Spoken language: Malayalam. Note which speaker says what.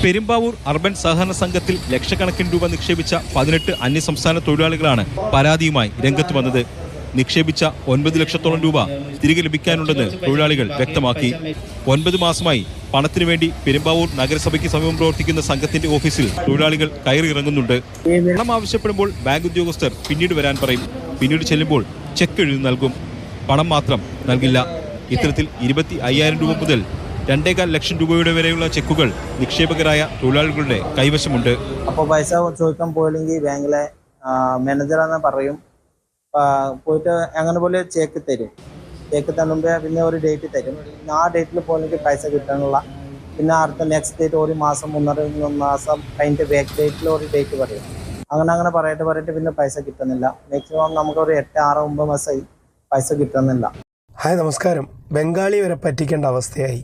Speaker 1: പെരുമ്പാവൂർ അർബൻ സഹകരണ സംഘത്തിൽ ലക്ഷക്കണക്കിന് രൂപ നിക്ഷേപിച്ച 18 അന്യസംസ്ഥാന തൊഴിലാളികളാണ് പരാതിയുമായി രംഗത്ത് വന്നത്. നിക്ഷേപിച്ച 9 ലക്ഷത്തോളം രൂപ തിരികെ ലഭിക്കാനുണ്ടെന്ന് തൊഴിലാളികൾ വ്യക്തമാക്കി. 9 മാസമായി പണത്തിനു വേണ്ടി പെരുമ്പാവൂർ നഗരസഭയ്ക്ക് സമീപം പ്രവർത്തിക്കുന്ന സംഘത്തിന്റെ ഓഫീസിൽ തൊഴിലാളികൾ കയറിയിറങ്ങുന്നുണ്ട്. പണം ആവശ്യപ്പെടുമ്പോൾ ബാങ്ക് ഉദ്യോഗസ്ഥർ പിന്നീട് വരാൻ പറയും. പിന്നീട് ചെല്ലുമ്പോൾ ചെക്ക് എഴുതി നൽകും. പണം മാത്രം നൽകില്ല. ഇത്തരത്തിൽ 25,000 രൂപ മുതൽ 2.25 ലക്ഷം രൂപയുടെ വരെയുള്ള ചെക്കുകൾ നിക്ഷേപകരായ തൊഴിലാളികളുടെ കൈവശമുണ്ട്.
Speaker 2: അപ്പോൾ പൈസ ചോദിക്കാൻ പോയില്ലെങ്കിൽ ബാങ്കിലെ മാനേജറാന്ന് പറയും. പോയിട്ട് അങ്ങനെ പോലെ ചെക്ക് തരും. ചെക്ക് തരുമ്പോൾ പിന്നെ ഒരു ഡേറ്റ് തരും. പിന്നെ ആ ഡേറ്റിൽ പോയില്ലെങ്കിൽ പൈസ കിട്ടാനുള്ള പിന്നെ അടുത്ത നെക്സ്റ്റ് ഡേറ്റ് 1 മാസം 1.5 മാസം കഴിഞ്ഞിട്ട് ബാക്ക് ഡേറ്റിൽ ഒരു ഡേറ്റ് പറയും. അങ്ങനെ പറയട്ടെ പിന്നെ പൈസ കിട്ടുന്നില്ല. മാക്സിമം നമുക്കൊരു 8, 6, 9 മാസമായി പൈസ കിട്ടുന്നില്ല.
Speaker 3: ഹായ്, നമസ്കാരം. ബംഗാളി വരെ പറ്റിക്കേണ്ട അവസ്ഥയായി.